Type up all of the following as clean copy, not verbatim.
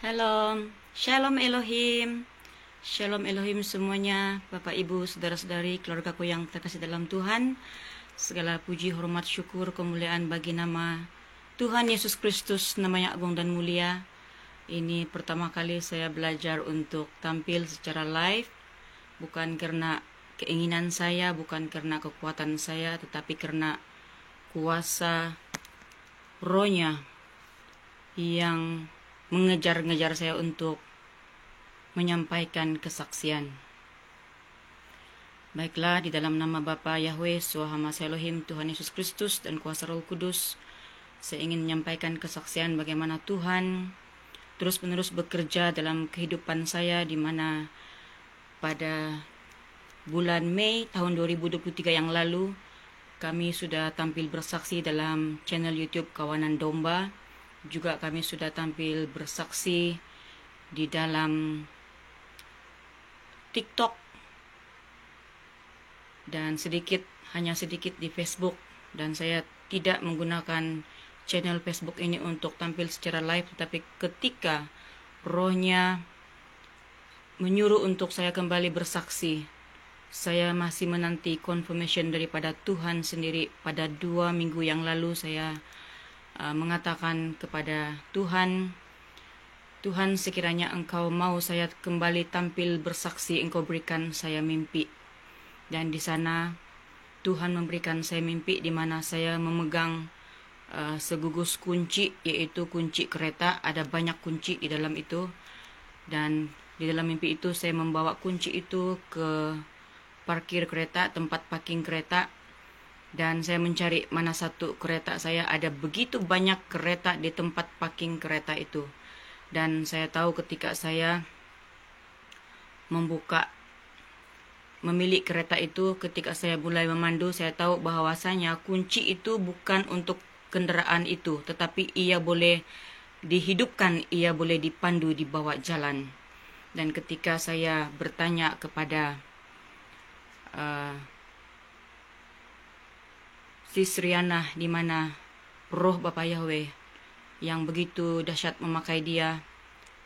Halo, Shalom Elohim. Shalom Elohim semuanya, Bapak Ibu, saudara-saudari, keluargaku yang terkasih dalam Tuhan. Segala puji, hormat, syukur, kemuliaan bagi nama Tuhan Yesus Kristus, namanya agung dan mulia. Ini pertama kali saya belajar untuk tampil secara live, bukan karena keinginan saya, bukan karena kekuatan saya, tetapi karena kuasa rohnya yang mengejar-ngejar saya untuk menyampaikan kesaksian. Baiklah, di dalam nama Bapa Yahweh, Suahama Elohim, Tuhan Yesus Kristus, dan kuasa Roh Kudus, saya ingin menyampaikan kesaksian bagaimana Tuhan terus-menerus bekerja dalam kehidupan saya, di mana pada bulan Mei tahun 2023 yang lalu, kami sudah tampil bersaksi dalam channel YouTube Kawanan Domba. Juga kami sudah tampil bersaksi di dalam TikTok dan hanya sedikit di Facebook. Dan saya tidak menggunakan channel Facebook ini untuk tampil secara live, tetapi ketika rohnya menyuruh untuk saya kembali bersaksi, saya masih menanti confirmation daripada Tuhan sendiri. Pada 2 minggu yang lalu saya mengatakan kepada Tuhan, Tuhan, sekiranya Engkau mau saya kembali tampil bersaksi, Engkau berikan saya mimpi. Dan di sana Tuhan memberikan saya mimpi di mana saya memegang segugus kunci, yaitu kunci kereta. Ada banyak kunci di dalam itu, dan di dalam mimpi itu saya membawa kunci itu ke parkir kereta, tempat parking kereta. Dan saya mencari mana satu kereta saya. Ada begitu banyak kereta di tempat parking kereta itu. Dan saya tahu ketika saya memilih kereta itu, ketika saya mulai memandu, saya tahu bahwasanya kunci itu bukan untuk kendaraan itu, tetapi ia boleh dihidupkan, ia boleh dipandu di bawah jalan. Dan ketika saya bertanya kepada Sisriana, di mana roh Bapa Yahweh yang begitu dahsyat memakai dia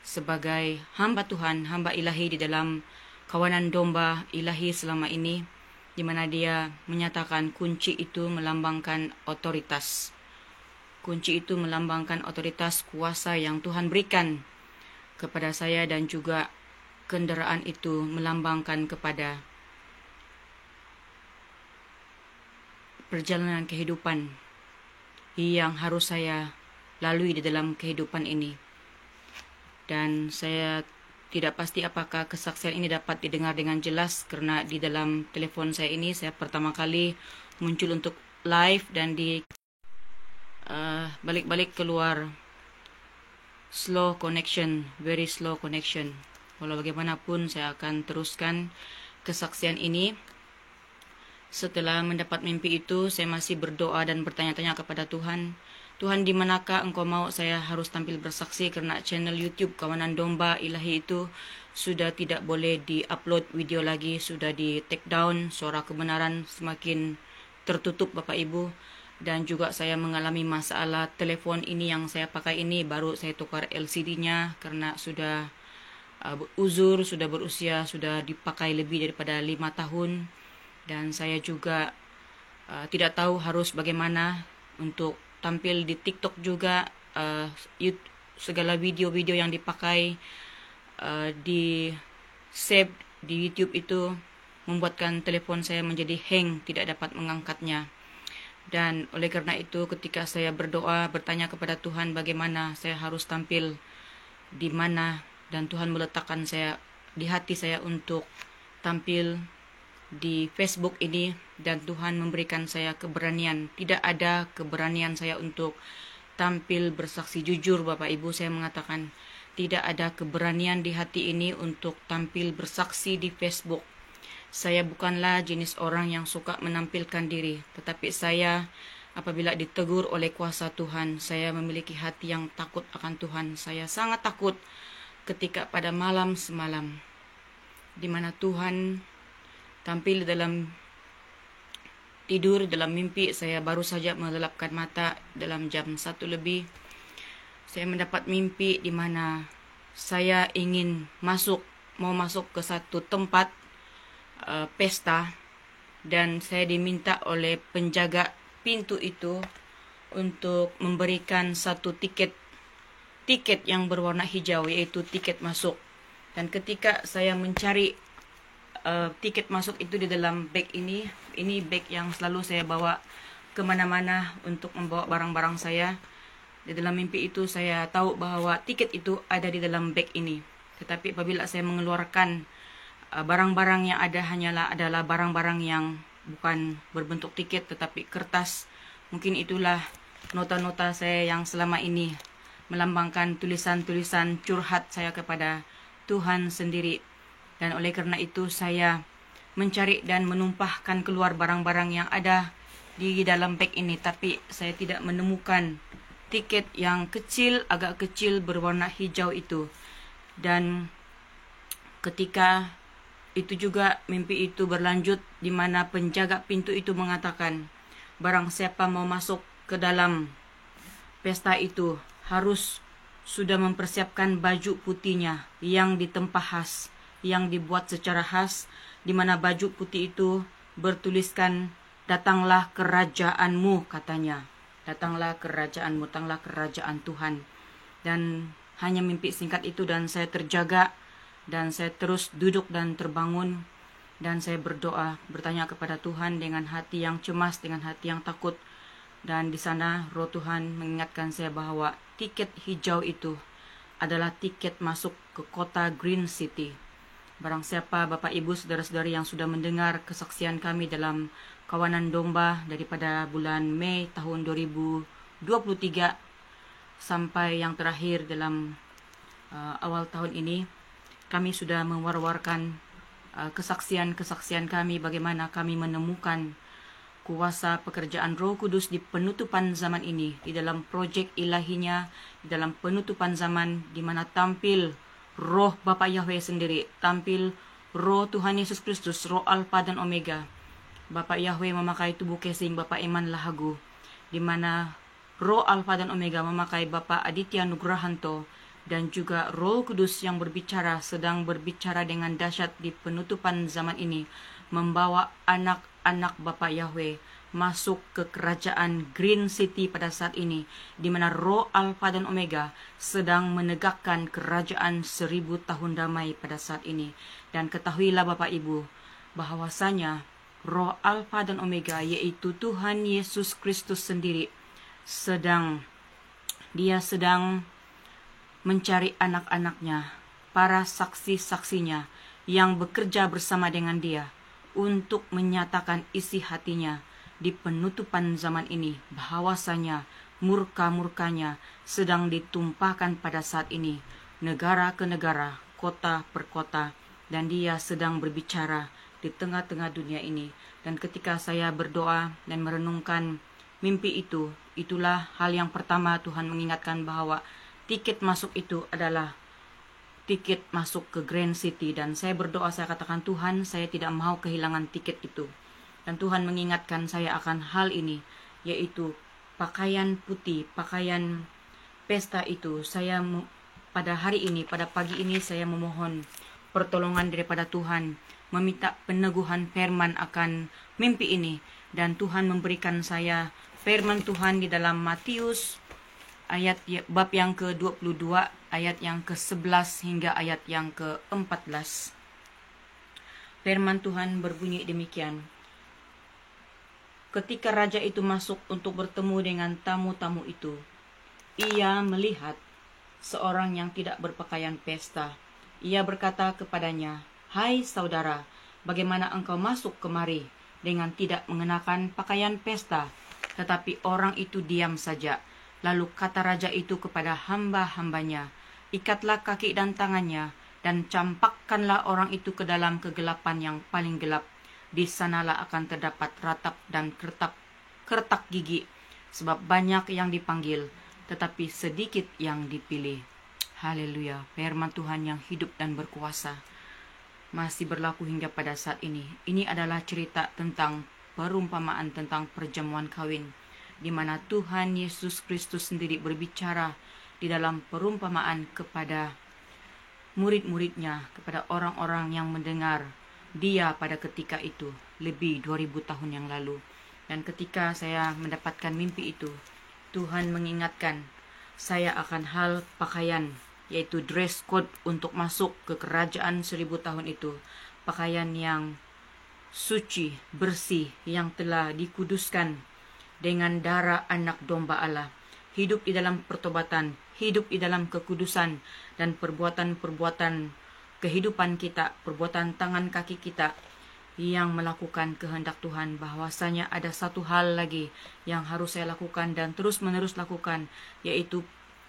sebagai hamba Tuhan, hamba ilahi di dalam kawanan domba ilahi selama ini, di mana dia menyatakan kunci itu melambangkan otoritas. Kunci itu melambangkan otoritas, kuasa yang Tuhan berikan kepada saya, dan juga kendaraan itu melambangkan kepada perjalanan kehidupan yang harus saya lalui di dalam kehidupan ini. Dan saya tidak pasti apakah kesaksian ini dapat didengar dengan jelas, karena di dalam telepon saya ini saya pertama kali muncul untuk live, dan di balik-balik keluar slow connection, very slow connection. Walau bagaimanapun saya akan teruskan kesaksian ini. Setelah mendapat mimpi itu, saya masih berdoa dan bertanya-tanya kepada Tuhan. Tuhan, di manakah Engkau mau saya harus tampil bersaksi, karena channel YouTube Kawanan Domba Ilahi itu sudah tidak boleh di-upload video lagi, sudah di-take down, suara kebenaran semakin tertutup Bapak Ibu. Dan juga saya mengalami masalah telepon ini yang saya pakai ini, baru saya tukar LCD-nya karena sudah uzur, sudah berusia, sudah dipakai lebih daripada 5 tahun. Dan saya juga tidak tahu harus bagaimana untuk tampil di TikTok juga. Segala video-video yang dipakai di save di YouTube itu membuatkan telepon saya menjadi hang, tidak dapat mengangkatnya. Dan oleh karena itu, ketika saya berdoa, bertanya kepada Tuhan bagaimana saya harus tampil di mana, dan Tuhan meletakkan saya di hati saya untuk tampil di Facebook ini, dan Tuhan memberikan saya keberanian. Tidak ada keberanian saya untuk tampil bersaksi. Jujur Bapak Ibu, saya mengatakan tidak ada keberanian di hati ini untuk tampil bersaksi di Facebook. Saya bukanlah jenis orang yang suka menampilkan diri, tetapi saya apabila ditegur oleh kuasa Tuhan, saya memiliki hati yang takut akan Tuhan. Saya sangat takut ketika pada malam semalam, di mana Tuhan tampil dalam tidur, dalam mimpi. Saya baru saja melelapkan mata dalam jam 1 lebih. Saya mendapat mimpi di mana saya ingin mau masuk ke satu tempat pesta, dan saya diminta oleh penjaga pintu itu untuk memberikan satu tiket yang berwarna hijau, yaitu tiket masuk. Dan ketika saya mencari tiket masuk itu di dalam bag ini bag yang selalu saya bawa kemana-mana untuk membawa barang-barang saya. Di dalam mimpi itu saya tahu bahwa tiket itu ada di dalam bag ini. Tetapi apabila saya mengeluarkan barang-barang yang ada adalah barang-barang yang bukan berbentuk tiket tetapi kertas. Mungkin itulah nota-nota saya yang selama ini melambangkan tulisan-tulisan curhat saya kepada Tuhan sendiri. Dan oleh karena itu saya mencari dan menumpahkan keluar barang-barang yang ada di dalam bag ini, tapi saya tidak menemukan tiket yang agak kecil berwarna hijau itu. Dan ketika itu juga mimpi itu berlanjut, di mana penjaga pintu itu mengatakan, barang siapa mau masuk ke dalam pesta itu harus sudah mempersiapkan baju putihnya yang ditempah khas, yang dibuat secara khas, di mana baju putih itu bertuliskan, datanglah kerajaanmu, katanya. Datanglah kerajaanmu, datanglah kerajaan Tuhan. Dan hanya mimpi singkat itu, dan saya terjaga, dan saya terus duduk dan terbangun, dan saya berdoa, bertanya kepada Tuhan dengan hati yang cemas, dengan hati yang takut. Dan di sana Roh Tuhan mengingatkan saya bahwa tiket hijau itu adalah tiket masuk ke kota Green City. Barang siapa Bapak Ibu saudara-saudari yang sudah mendengar kesaksian kami dalam kawanan domba daripada bulan Mei tahun 2023 sampai yang terakhir dalam awal tahun ini, kami sudah mewar-warkan kesaksian-kesaksian kami bagaimana kami menemukan kuasa pekerjaan Roh Kudus di penutupan zaman ini, di dalam projek ilahinya, di dalam penutupan zaman, di mana tampil Roh Bapa Yahweh sendiri, tampil Roh Tuhan Yesus Kristus, Roh Alfa dan Omega. Bapa Yahweh memakai tubuh kesing Bapa Iman Lahagu, di mana Roh Alfa dan Omega memakai Bapa Aditya Nugrahanto, dan juga Roh Kudus yang sedang berbicara dengan dahsyat di penutupan zaman ini, membawa anak-anak Bapa Yahweh masuk ke kerajaan Green City pada saat ini, di mana Roh Alfa dan Omega sedang menegakkan kerajaan 1000 tahun damai pada saat ini. Dan ketahuilah Bapak Ibu, bahwasanya Roh Alfa dan Omega, yaitu Tuhan Yesus Kristus sendiri, Dia sedang mencari anak-anaknya, para saksi-saksinya yang bekerja bersama dengan Dia untuk menyatakan isi hatinya di penutupan zaman ini, bahwasanya murka-murkanya sedang ditumpahkan pada saat ini, negara ke negara, kota per kota, dan Dia sedang berbicara di tengah-tengah dunia ini. Dan ketika saya berdoa dan merenungkan mimpi itu, itulah hal yang pertama Tuhan mengingatkan bahwa tiket masuk itu adalah tiket masuk ke Grand City. Dan saya berdoa, saya katakan, Tuhan, saya tidak mau kehilangan tiket itu. Dan Tuhan mengingatkan saya akan hal ini, yaitu pakaian putih, pakaian pesta itu. Saya pada hari ini, pada pagi ini, saya memohon pertolongan daripada Tuhan, meminta peneguhan firman akan mimpi ini. Dan Tuhan memberikan saya firman Tuhan di dalam Matius bab yang ke-22, ayat yang ke-11 hingga ayat yang ke-14. Firman Tuhan berbunyi demikian. Ketika raja itu masuk untuk bertemu dengan tamu-tamu itu, ia melihat seorang yang tidak berpakaian pesta. Ia berkata kepadanya, "Hai saudara, bagaimana engkau masuk kemari dengan tidak mengenakan pakaian pesta?" Tetapi orang itu diam saja. Lalu kata raja itu kepada hamba-hambanya, "Ikatlah kaki dan tangannya, dan campakkanlah orang itu ke dalam kegelapan yang paling gelap. Di sanalah akan terdapat ratap dan kertak gigi, sebab banyak yang dipanggil, tetapi sedikit yang dipilih." Haleluya, firman Tuhan yang hidup dan berkuasa masih berlaku hingga pada saat ini. Ini adalah cerita tentang perumpamaan tentang perjamuan kawin, di mana Tuhan Yesus Kristus sendiri berbicara di dalam perumpamaan kepada murid-muridnya, kepada orang-orang yang mendengar dia pada ketika itu, lebih 2000 tahun yang lalu. Dan ketika saya mendapatkan mimpi itu, Tuhan mengingatkan saya akan hal pakaian, yaitu dress code untuk masuk ke kerajaan 1000 tahun itu. Pakaian yang suci, bersih, yang telah dikuduskan dengan darah anak domba Allah. Hidup di dalam pertobatan, hidup di dalam kekudusan, dan perbuatan-perbuatan kehidupan kita, perbuatan tangan kaki kita yang melakukan kehendak Tuhan. Bahwasanya ada satu hal lagi yang harus saya lakukan dan terus-menerus lakukan, yaitu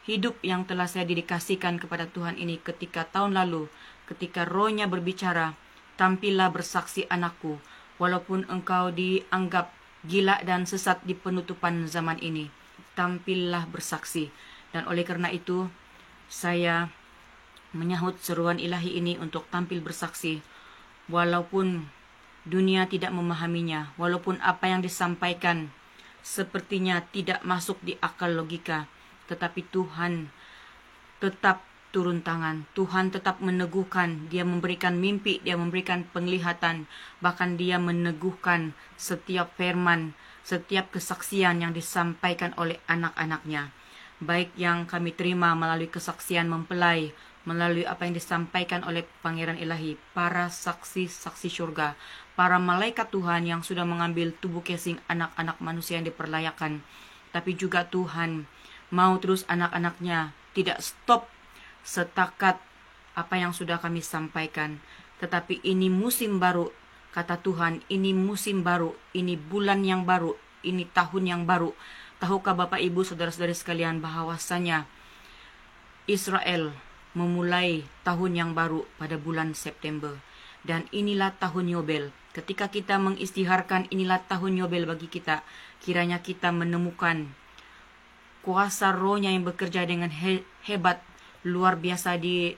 hidup yang telah saya dedikasikan kepada Tuhan ini ketika tahun lalu, ketika Roh-Nya berbicara, tampillah bersaksi anakku, walaupun engkau dianggap gila dan sesat di penutupan zaman ini, tampillah bersaksi. Dan oleh karena itu, saya menyahut seruan ilahi ini untuk tampil bersaksi, walaupun dunia tidak memahaminya, walaupun apa yang disampaikan sepertinya tidak masuk di akal logika, tetapi Tuhan tetap turun tangan. Tuhan tetap meneguhkan. Dia memberikan mimpi, dia memberikan penglihatan, bahkan dia meneguhkan setiap firman, setiap kesaksian yang disampaikan oleh anak-anaknya, baik yang kami terima melalui kesaksian mempelai, melalui apa yang disampaikan oleh Pangeran Ilahi, para saksi-saksi surga, para malaikat Tuhan yang sudah mengambil tubuh casing anak-anak manusia yang diperlayakan. Tapi juga Tuhan mau terus anak-anaknya tidak stop setakat apa yang sudah kami sampaikan. Tetapi ini musim baru, kata Tuhan, ini musim baru, ini bulan yang baru, ini tahun yang baru. Tahukah Bapak Ibu saudara-saudari sekalian bahwasanya Israel memulai tahun yang baru pada bulan September. Dan inilah tahun Yobel. Ketika kita mengistiharkan inilah tahun Yobel bagi kita, kiranya kita menemukan kuasa Roh-Nya yang bekerja dengan hebat, luar biasa di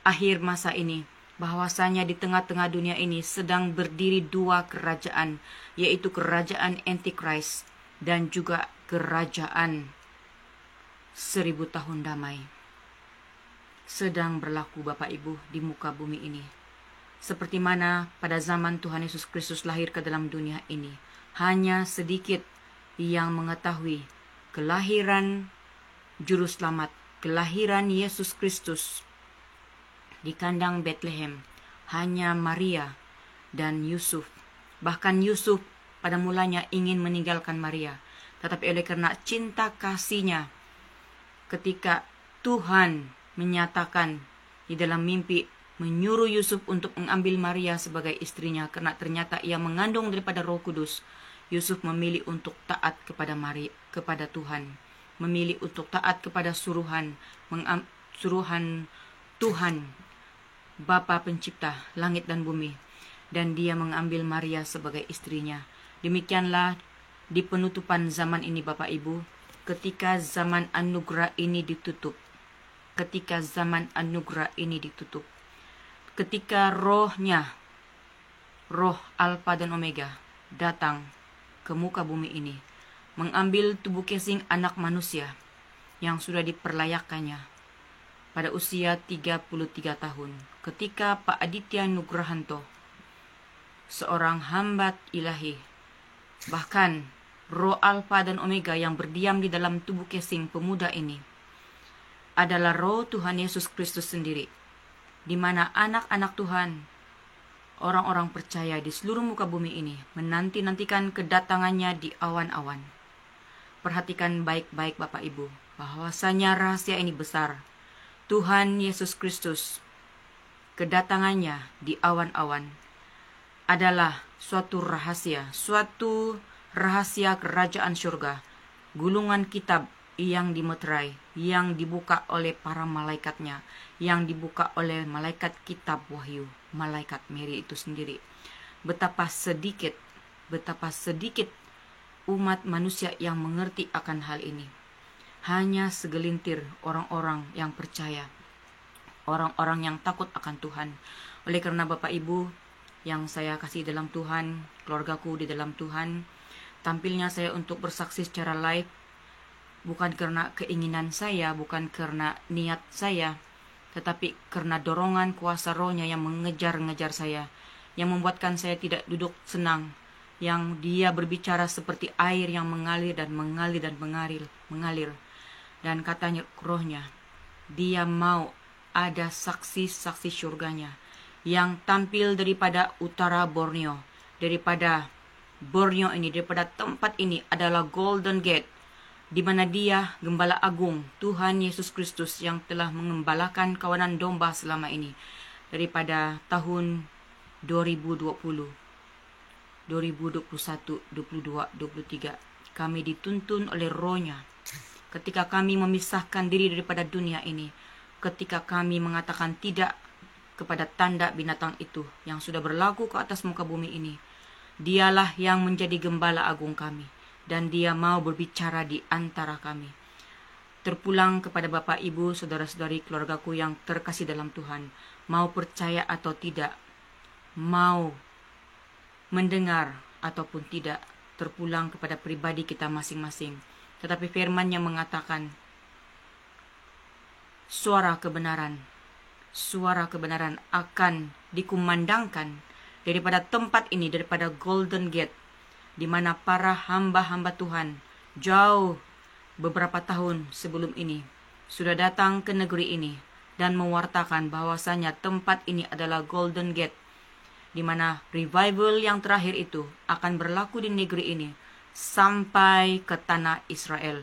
akhir masa ini. Bahwasanya di tengah-tengah dunia ini sedang berdiri dua kerajaan, yaitu kerajaan Antichrist dan juga kerajaan 1000 tahun damai. Sedang berlaku Bapak Ibu di muka bumi ini. Seperti mana pada zaman Tuhan Yesus Kristus lahir ke dalam dunia ini, hanya sedikit yang mengetahui kelahiran Juru Selamat, kelahiran Yesus Kristus di kandang Bethlehem. Hanya Maria dan Yusuf. Bahkan Yusuf pada mulanya ingin meninggalkan Maria, tetapi oleh karena cinta kasihnya, ketika Tuhan menyatakan di dalam mimpi, menyuruh Yusuf untuk mengambil Maria sebagai istrinya, karena ternyata ia mengandung daripada Roh Kudus. Yusuf memilih untuk taat kepada Maria, kepada Tuhan, memilih untuk taat kepada suruhan Tuhan, Bapa Pencipta langit dan bumi, dan dia mengambil Maria sebagai istrinya. Demikianlah di penutupan zaman ini Bapak Ibu, ketika zaman anugerah ini ditutup, ketika zaman anugerah ini ditutup, ketika Roh-Nya, Roh Alfa dan Omega datang ke muka bumi ini, mengambil tubuh casing anak manusia yang sudah diperlayakannya pada usia 33 tahun. Ketika Pak Aditya Nugrahanto, seorang hamba ilahi, bahkan Roh Alfa dan Omega yang berdiam di dalam tubuh casing pemuda ini, adalah Roh Tuhan Yesus Kristus sendiri, di mana anak-anak Tuhan, orang-orang percaya di seluruh muka bumi ini, menanti-nantikan kedatangannya di awan-awan. Perhatikan baik-baik Bapak Ibu, bahwasanya rahasia ini besar. Tuhan Yesus Kristus, kedatangannya di awan-awan adalah suatu rahasia kerajaan surga, gulungan kitab yang dimeterai, yang dibuka oleh para malaikatnya, yang dibuka oleh malaikat kitab wahyu, malaikat Mary itu sendiri. Betapa sedikit umat manusia yang mengerti akan hal ini. Hanya segelintir orang-orang yang percaya, orang-orang yang takut akan Tuhan. Oleh karena Bapak Ibu yang saya kasih dalam Tuhan, keluargaku di dalam Tuhan, tampilnya saya untuk bersaksi secara live bukan karena keinginan saya, bukan karena niat saya, tetapi karena dorongan kuasa rohnya yang mengejar-ngejar saya, yang membuatkan saya tidak duduk senang, yang dia berbicara seperti air yang mengalir dan mengalir dan mengalir. Dan katanya rohnya, dia mau ada saksi-saksi surganya yang tampil daripada utara Borneo. Daripada Borneo ini, daripada tempat ini adalah Golden Gate, di mana dia, Gembala Agung, Tuhan Yesus Kristus yang telah mengembalakan kawanan domba selama ini. Daripada tahun 2020, 2021, 22, 23, kami dituntun oleh rohnya. Ketika kami memisahkan diri daripada dunia ini, ketika kami mengatakan tidak kepada tanda binatang itu yang sudah berlaku ke atas muka bumi ini, dialah yang menjadi gembala agung kami, dan dia mau berbicara di antara kami. Terpulang kepada Bapak, Ibu, saudara-saudari, keluargaku yang terkasih dalam Tuhan, mau percaya atau tidak, mau mendengar ataupun tidak, terpulang kepada pribadi kita masing-masing. Tetapi firman yang mengatakan suara kebenaran akan dikumandangkan daripada tempat ini, daripada Golden Gate, di mana para hamba-hamba Tuhan jauh beberapa tahun sebelum ini sudah datang ke negeri ini dan mewartakan bahwasanya tempat ini adalah Golden Gate, di mana revival yang terakhir itu akan berlaku di negeri ini sampai ke tanah Israel.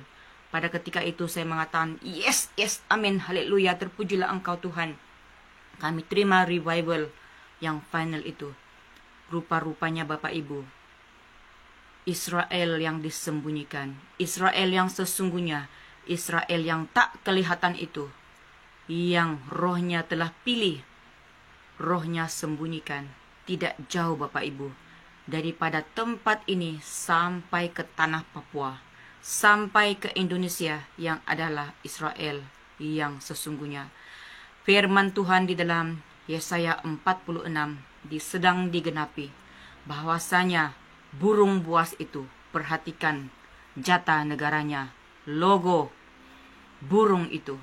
Pada ketika itu saya mengatakan, yes, amin, haleluya, terpujilah Engkau Tuhan. Kami terima revival yang final itu. Rupa-rupanya Bapak Ibu, Israel yang disembunyikan, Israel yang sesungguhnya, Israel yang tak kelihatan itu, yang rohnya telah pilih, rohnya sembunyikan, tidak jauh Bapak Ibu, daripada tempat ini sampai ke tanah Papua, sampai ke Indonesia yang adalah Israel yang sesungguhnya. Firman Tuhan di dalam Yesaya 46 sedang digenapi, bahwasanya burung buas itu, perhatikan jata negaranya, logo burung itu,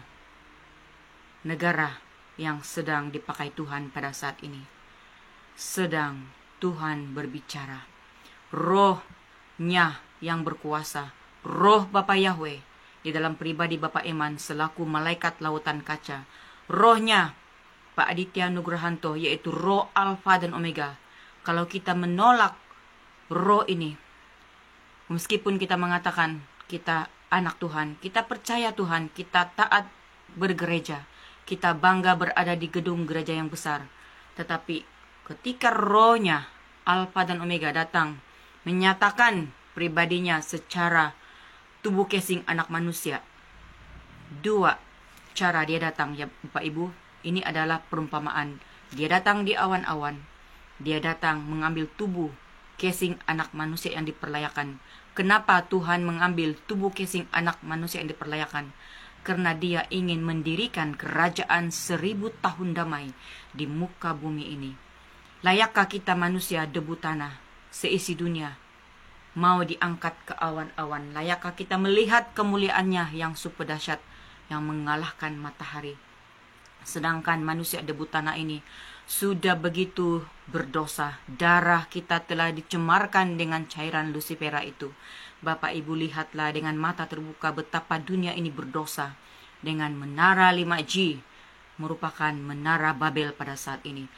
negara yang sedang dipakai Tuhan pada saat ini. Sedang Tuhan berbicara, rohnya yang berkuasa, roh Bapa Yahweh di dalam pribadi Bapak Eman selaku malaikat lautan kaca, rohnya Pak Aditya Nugrahanto, yaitu roh Alfa dan Omega. Kalau kita menolak roh ini, meskipun kita mengatakan kita anak Tuhan, kita percaya Tuhan, kita taat bergereja, kita bangga berada di gedung gereja yang besar, tetapi ketika rohnya Alfa dan Omega datang menyatakan pribadinya secara tubuh casing anak manusia, dua cara dia datang ya Bapak Ibu. Ini adalah perumpamaan. Dia datang di awan-awan, dia datang mengambil tubuh casing anak manusia yang diperlayakan. Kenapa Tuhan mengambil tubuh casing anak manusia yang diperlayakan? Karena dia ingin mendirikan kerajaan 1000 tahun damai di muka bumi ini. Layakkah kita manusia debu tanah seisi dunia mau diangkat ke awan-awan? Layakkah kita melihat kemuliaannya yang super dahsyat, yang mengalahkan matahari? Sedangkan manusia debu tanah ini sudah begitu berdosa. Darah kita telah dicemarkan dengan cairan Lucifera itu. Bapak Ibu, lihatlah dengan mata terbuka betapa dunia ini berdosa. Dengan menara 5G merupakan menara Babel pada saat ini.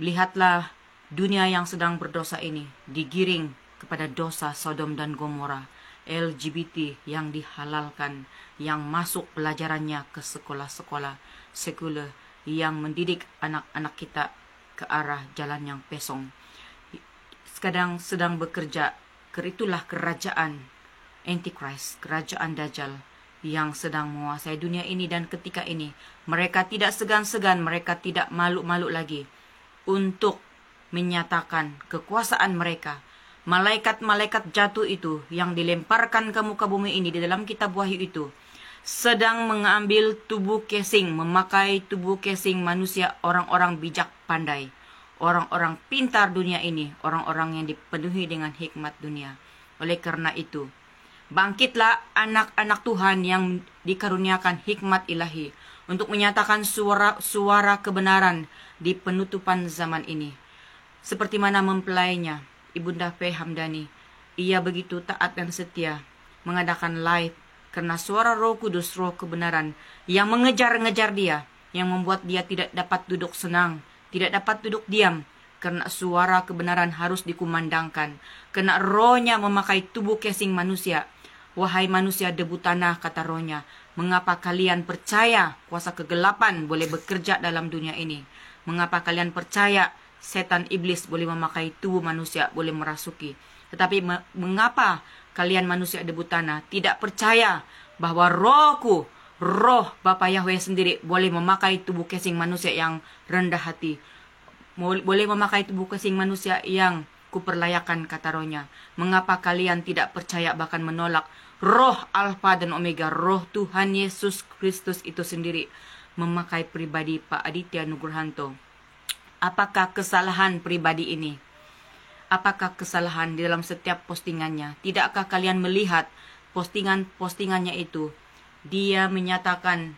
Lihatlah dunia yang sedang berdosa ini digiring kepada dosa Sodom dan Gomora. LGBT yang dihalalkan, yang masuk pelajarannya ke sekolah-sekolah sekuler, yang mendidik anak-anak kita ke arah jalan yang pesong. Sekarang sedang bekerja, itulah kerajaan Antichrist, kerajaan Dajjal yang sedang menguasai dunia ini. Dan ketika ini mereka tidak segan-segan, mereka tidak malu-malu lagi untuk menyatakan kekuasaan mereka. Malaikat-malaikat jatuh itu yang dilemparkan ke muka bumi ini di dalam kitab Wahyu itu sedang mengambil tubuh casing, memakai tubuh casing manusia, orang-orang bijak pandai, orang-orang pintar dunia ini, orang-orang yang dipenuhi dengan hikmat dunia. Oleh karena itu, Bangkitlah anak-anak Tuhan yang dikaruniakan hikmat ilahi untuk menyatakan suara kebenaran di penutupan zaman ini. Seperti mana mempelainya, Ibunda P. Hamdani, ia begitu taat dan setia mengadakan live karena suara Roh Kudus, Roh kebenaran yang mengejar-ngejar dia, yang membuat dia tidak dapat duduk senang, tidak dapat duduk diam, karena suara kebenaran harus dikumandangkan, karena rohnya memakai tubuh casing manusia. Wahai manusia debu tanah, kata rohnya, mengapa kalian percaya kuasa kegelapan boleh bekerja dalam dunia ini? Mengapa kalian percaya setan iblis boleh memakai tubuh manusia, boleh merasuki? Tetapi mengapa kalian manusia debu tanah tidak percaya bahwa rohku, roh Bapa Yahweh sendiri boleh memakai tubuh casing manusia yang rendah hati, boleh memakai tubuh casing manusia yang kuperlayakan, kata rohnya. Mengapa kalian tidak percaya bahkan menolak roh Alfa dan Omega, roh Tuhan Yesus Kristus itu sendiri memakai pribadi Pak Aditya Nugrohanto? Apakah kesalahan pribadi ini? Apakah kesalahan di dalam setiap postingannya? Tidakkah kalian melihat postingannya itu? Dia menyatakan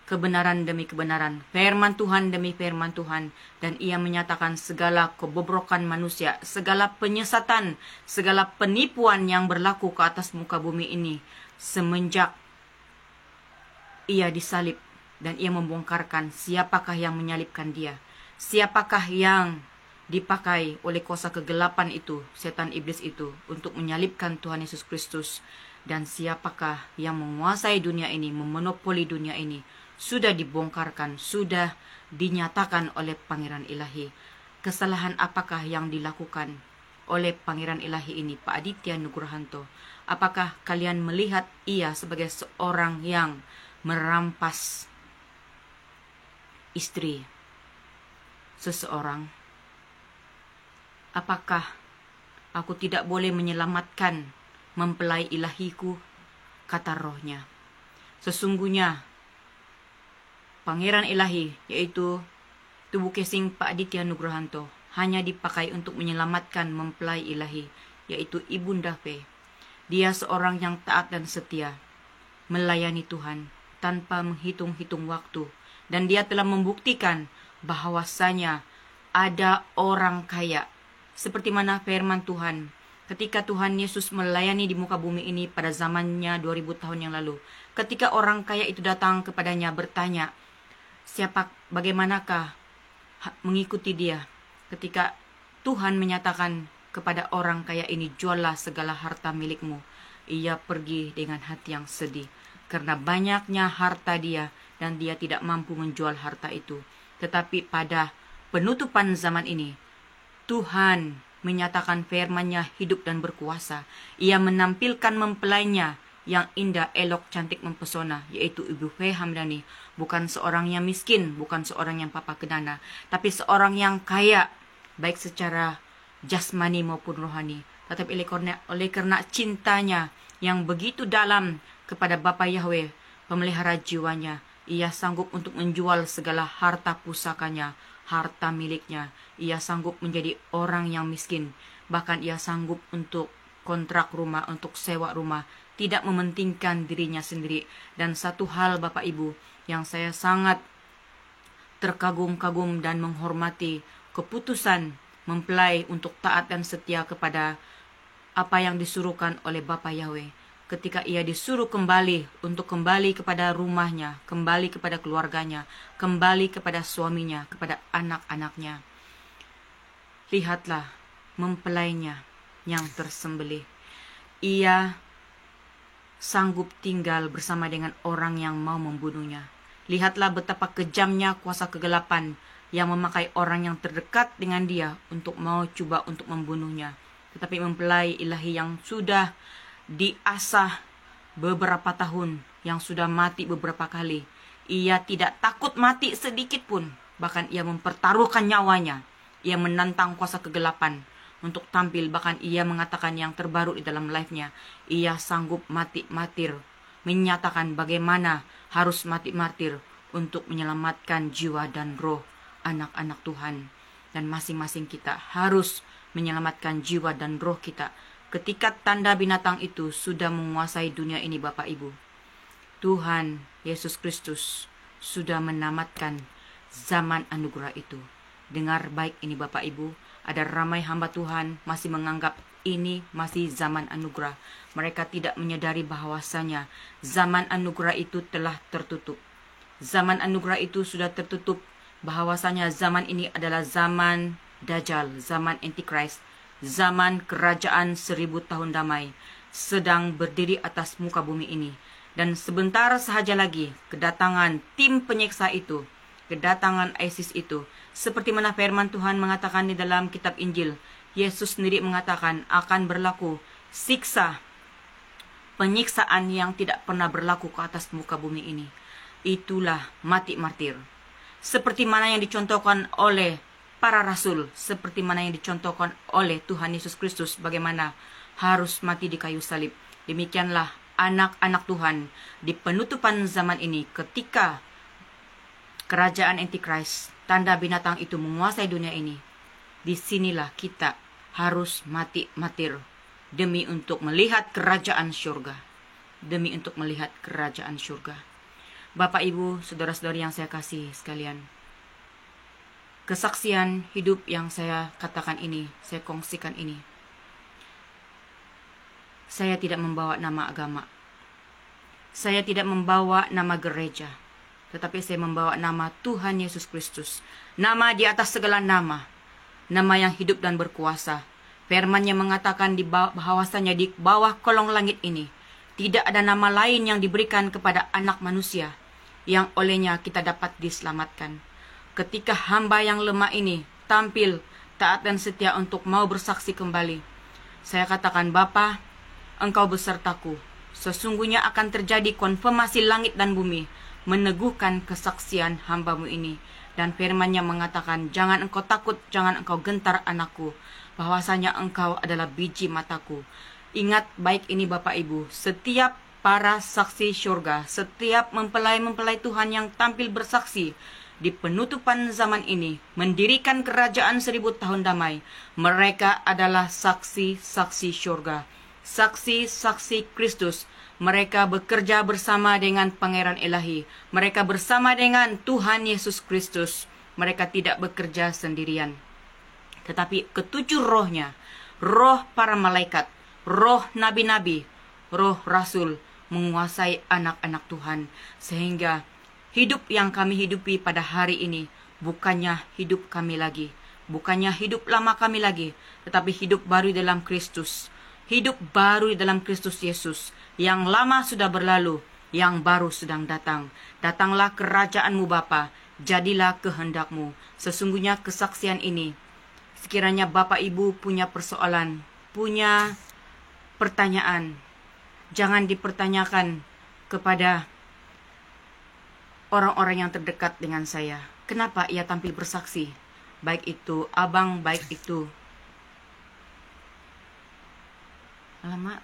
kebenaran demi kebenaran, firman Tuhan demi firman Tuhan, dan ia menyatakan segala kebobrokan manusia, segala penyesatan, segala penipuan yang berlaku ke atas muka bumi ini semenjak ia disalib, dan ia membongkarkan siapakah yang menyalibkan dia, siapakah yang dipakai oleh kuasa kegelapan itu, setan iblis itu, untuk menyalibkan Tuhan Yesus Kristus, dan siapakah yang menguasai dunia ini, memonopoli dunia ini, sudah dibongkarkan, sudah dinyatakan oleh Pangeran Ilahi. Kesalahan apakah yang dilakukan oleh Pangeran Ilahi ini, Pak Aditya Nugrohanto? Apakah kalian melihat ia sebagai seorang yang merampas istri seseorang? Apakah aku tidak boleh menyelamatkan mempelai ilahiku? Kata rohnya. Sesungguhnya Pangeran Ilahi, yaitu tubuh casing Pak Aditya Nugrohanto, hanya dipakai untuk menyelamatkan mempelai ilahi, yaitu Ibunda P. Dia seorang yang taat dan setia, melayani Tuhan tanpa menghitung-hitung waktu. Dan dia telah membuktikan bahwasanya ada orang kaya. Seperti mana firman Tuhan, ketika Tuhan Yesus melayani di muka bumi ini pada zamannya 2000 tahun yang lalu. Ketika orang kaya itu datang kepadanya bertanya, bagaimanakah mengikuti dia? Ketika Tuhan menyatakan kepada orang kaya ini, juallah segala harta milikmu, ia pergi dengan hati yang sedih karena banyaknya harta dia dan dia tidak mampu menjual harta itu. Tetapi pada penutupan zaman ini, Tuhan menyatakan firman-Nya hidup dan berkuasa. Ia menampilkan mempelainya yang indah, elok, cantik, mempesona, yaitu Ibu P. Hamdani. Bukan seorang yang miskin, bukan seorang yang papa kedana, tapi seorang yang kaya, baik secara jasmani maupun rohani. Tetapi oleh karena cintanya yang begitu dalam kepada Bapa Yahweh, pemelihara jiwanya, ia sanggup untuk menjual segala harta pusakanya, harta miliknya. Ia sanggup menjadi orang yang miskin. Bahkan ia sanggup untuk kontrak rumah, untuk sewa rumah, tidak mementingkan dirinya sendiri. Dan satu hal Bapak Ibu yang saya sangat terkagum-kagum dan menghormati, keputusan mempelai untuk taat dan setia kepada apa yang disuruhkan oleh Bapa Yahweh. Ketika ia disuruh kembali untuk kembali kepada rumahnya, kembali kepada keluarganya, kembali kepada suaminya, kepada anak-anaknya. Lihatlah mempelainya yang tersembelih. Ia sanggup tinggal bersama dengan orang yang mau membunuhnya. Lihatlah betapa kejamnya kuasa kegelapan yang memakai orang yang terdekat dengan dia untuk mau coba untuk membunuhnya. Tetapi mempelai ilahi yang sudah diasah beberapa tahun, yang sudah mati beberapa kali, ia tidak takut mati sedikit pun. Bahkan ia mempertaruhkan nyawanya. Ia menantang kuasa kegelapan untuk tampil. Bahkan ia mengatakan yang terbaru di dalam live-nya, ia sanggup mati martir, menyatakan bagaimana harus mati martir untuk menyelamatkan jiwa dan roh anak-anak Tuhan. Dan masing-masing kita harus menyelamatkan jiwa dan roh kita ketika tanda binatang itu sudah menguasai dunia ini Bapak Ibu. Tuhan Yesus Kristus sudah menamatkan zaman anugerah itu. Dengar baik ini Bapak Ibu, ada ramai hamba Tuhan masih menganggap ini masih zaman anugerah. Mereka tidak menyadari bahwasanya zaman anugerah itu telah tertutup. Zaman anugerah itu sudah tertutup, bahwasanya zaman ini adalah zaman Dajjal, zaman Antichrist, zaman kerajaan 1000 tahun damai sedang berdiri atas muka bumi ini. Dan sebentar sahaja lagi kedatangan tim penyiksa itu, kedatangan ISIS itu, seperti mana firman Tuhan mengatakan di dalam kitab Injil, Yesus sendiri mengatakan akan berlaku siksa, penyiksaan yang tidak pernah berlaku ke atas muka bumi ini. Itulah mati martir. Seperti mana yang dicontohkan oleh para rasul, seperti mana yang dicontohkan oleh Tuhan Yesus Kristus, bagaimana harus mati di kayu salib. Demikianlah anak-anak Tuhan di penutupan zaman ini, ketika kerajaan Antichrist, tanda binatang itu menguasai dunia ini. Disinilah kita harus mati martir demi untuk melihat kerajaan surga. Demi untuk melihat kerajaan surga. Bapak, Ibu, saudara-saudari yang saya kasih sekalian, kesaksian hidup yang saya katakan ini, saya kongsikan ini, saya tidak membawa nama agama, saya tidak membawa nama gereja, tetapi saya membawa nama Tuhan Yesus Kristus, nama di atas segala nama, nama yang hidup dan berkuasa. Firman-Nya mengatakan bahwasanya di bawah kolong langit ini tidak ada nama lain yang diberikan kepada anak manusia yang olehnya kita dapat diselamatkan. Ketika hamba yang lemah ini tampil taat dan setia untuk mau bersaksi kembali, saya katakan, Bapa, Engkau besertaku. Sesungguhnya akan terjadi konfirmasi langit dan bumi meneguhkan kesaksian hamba-Mu ini. Dan firman-Nya mengatakan, jangan engkau takut, jangan engkau gentar anakku, bahwasanya engkau adalah biji mataku. Ingat baik ini Bapak Ibu, setiap para saksi surga, setiap mempelai-mempelai Tuhan yang tampil bersaksi di penutupan zaman ini, mendirikan kerajaan 1000 tahun damai, mereka adalah saksi-saksi surga, saksi-saksi Kristus. Mereka bekerja bersama dengan Pangeran Ilahi. Mereka bersama dengan Tuhan Yesus Kristus. Mereka tidak bekerja sendirian. Tetapi ketujuh rohnya, roh para malaikat, roh nabi-nabi, roh rasul, menguasai anak-anak Tuhan. Sehingga hidup yang kami hidupi pada hari ini, bukannya hidup kami lagi, bukannya hidup lama kami lagi, tetapi hidup baru dalam Kristus. Hidup baru di dalam Kristus Yesus. Yang lama sudah berlalu, yang baru sedang datang. Datanglah kerajaan-Mu Bapa, jadilah kehendak-Mu. Sesungguhnya kesaksian ini, sekiranya Bapak Ibu punya persoalan, punya pertanyaan, jangan dipertanyakan kepada orang-orang yang terdekat dengan saya. Kenapa ia tampil bersaksi? Baik itu abang, baik itu alamak,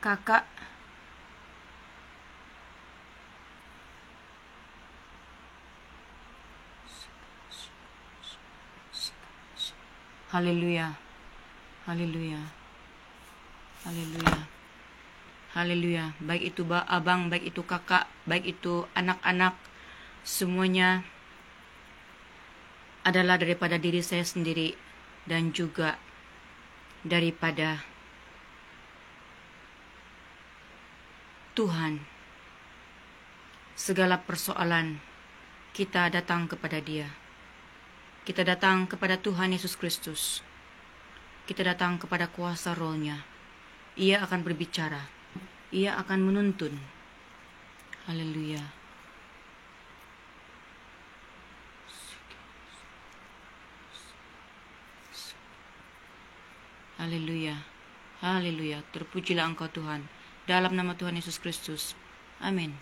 kakak, haleluya, haleluya, haleluya, haleluya. Baik itu abang, baik itu kakak, baik itu anak-anak, semuanya adalah daripada diri saya sendiri dan juga daripada Tuhan. Segala persoalan kita datang kepada Dia. Kita datang kepada Tuhan Yesus Kristus. Kita datang kepada kuasa Roh-Nya. Ia akan berbicara. Ia akan menuntun. Haleluya. Haleluya. Haleluya. Terpujilah Engkau Tuhan. Dalam nama Tuhan Yesus Kristus. Amin.